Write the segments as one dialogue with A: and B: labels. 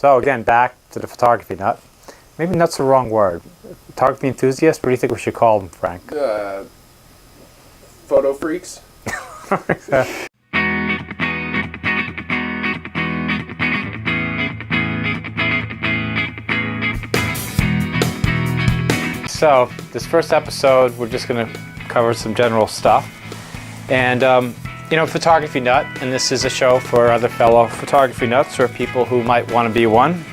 A: So again, back to the photography nut. Maybe nut's the wrong word. Photography enthusiast? What do you think we should call them, Frank?
B: Photo freaks.
A: So this first episode, we're just going to cover some general stuff. And you know, photography nut, and this is a show for other fellow photography nuts or people who might want to be one.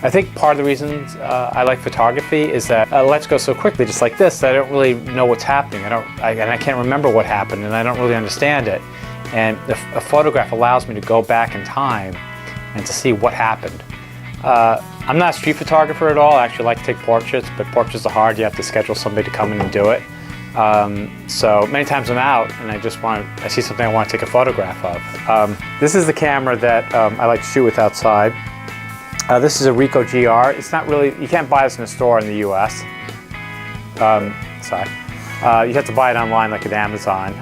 A: I think part of the reasons I like photography is that lights go so quickly, just like this, that I don't really know what's happening. And I can't remember what happened, and I don't really understand it. And a photograph allows me to go back in time and to see what happened. I'm not a street photographer at all. I actually like to take portraits, but portraits are hard. You have to schedule somebody to come in and do it. So many times I'm out and I see something I want to take a photograph of. This is the camera that I like to shoot with outside. This is a Ricoh GR. It's not really, you can't buy this in a store in the US. You have to buy it online like at Amazon.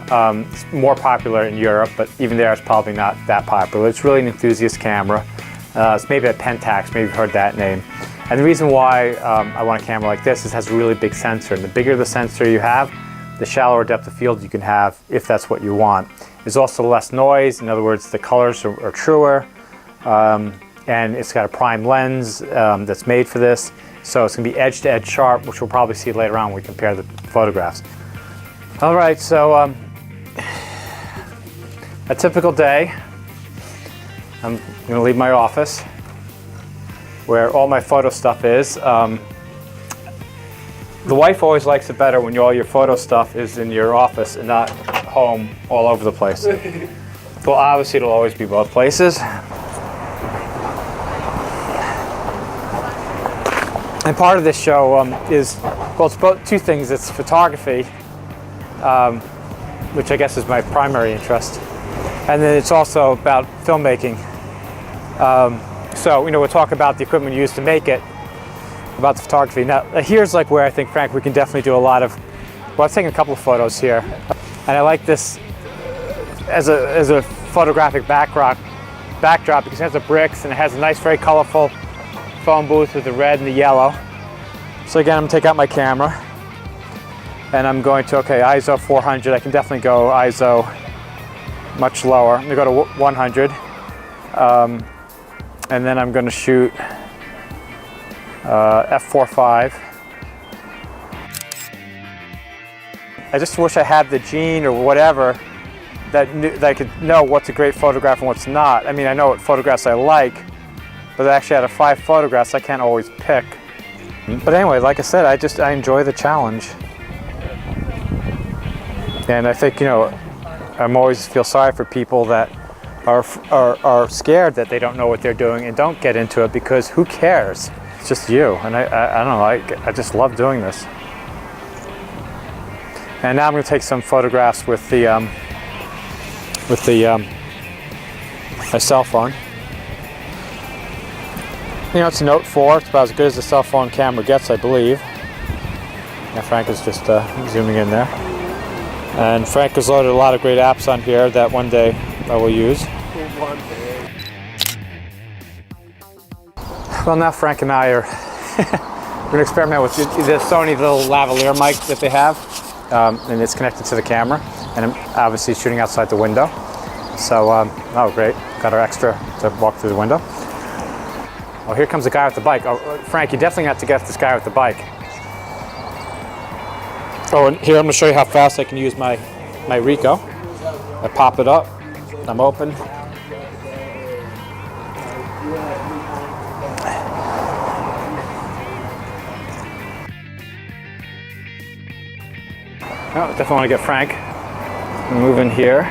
A: It's more popular in Europe, but even there it's probably not that popular. It's really an enthusiast camera. It's maybe a Pentax, maybe you've heard that name. And the reason why I want a camera like this is it has a really big sensor. And the bigger the sensor you have, the shallower depth of field you can have if that's what you want. There's also less noise. In other words, the colors are truer. And it's got a prime lens that's made for this. So it's going to be edge to edge sharp, which we'll probably see later on when we compare the photographs. All right, so a typical day. I'm going to leave my office where all my photo stuff is. The wife always likes it better when all your photo stuff is in your office and not home all over the place. Well, obviously it'll always be both places. And part of this show is, well, it's both two things. It's photography, which I guess is my primary interest. And then it's also about filmmaking. So, you know, we'll talk about the equipment used to make it, about the photography. Now, here's like where I think, Frank, we can definitely do a lot of, well, I've taken a couple of photos here. And I like this as a photographic backdrop because it has the bricks and it has a nice, very colorful phone booth with the red and the yellow. So again, I'm gonna take out my camera and I'm going to, okay, ISO 400. I can definitely go ISO much lower. I'm gonna go to 100. And then I'm gonna shoot f4.5. I just wish I had the gene or whatever that I could know what's a great photograph and what's not. I mean, I know what photographs I like, but actually out of 5 photographs, I can't always pick. But anyway, like I said, I enjoy the challenge. And I think, you know, I'm always feel sorry for people that are scared that they don't know what they're doing and don't get into it, because who cares? It's just you. And I don't know, I just love doing this. And now I'm going to take some photographs with my cell phone. You know, it's a Note 4. It's about as good as a cell phone camera gets, I believe. Yeah, Frank is just zooming in there. And Frank has loaded a lot of great apps on here that one day I will use.
B: One day.
A: Well, now Frank and I are we're going to experiment with the Sony little lavalier mic that they have. And it's connected to the camera. And I'm obviously shooting outside the window. So, oh great, got our extra to walk through the window. Oh, here comes the guy with the bike. Oh, Frank, you definitely have to get this guy with the bike. Oh, and here I'm going to show you how fast I can use my Ricoh. I pop it up, I'm open. Oh, definitely want to get Frank. Move in here.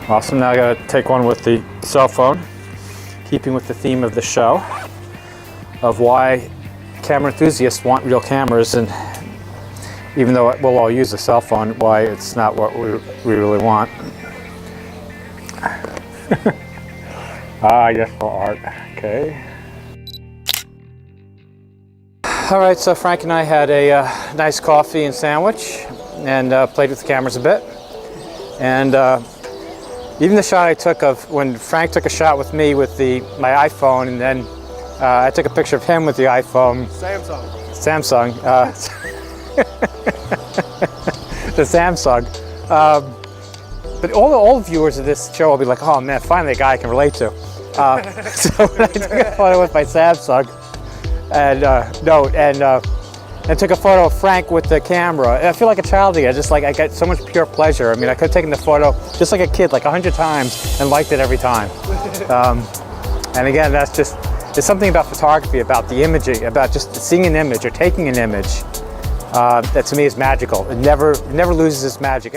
A: Awesome, now I gotta take one with the cell phone, keeping with the theme of the show, of why camera enthusiasts want real cameras, and even though we'll all use a cell phone, why it's not what we really want. Yes, for art, okay. All right, so Frank and I had a nice coffee and sandwich, and played with the cameras a bit. And Even the shot I took of when Frank took a shot with me with my iPhone, and then I took a picture of him with the iPhone. Samsung. The Samsung. But all viewers of this show will be like, oh man, finally a guy I can relate to. So when I took a photo with my Samsung, and took a photo of Frank with the camera, I feel like a child again. I get so much pure pleasure. I mean, I could have taken the photo just like a kid, like 100 times, and liked it every time. And again, there's something about photography, about the imaging, about just seeing an image or taking an image that to me is magical. It never loses its magic ever.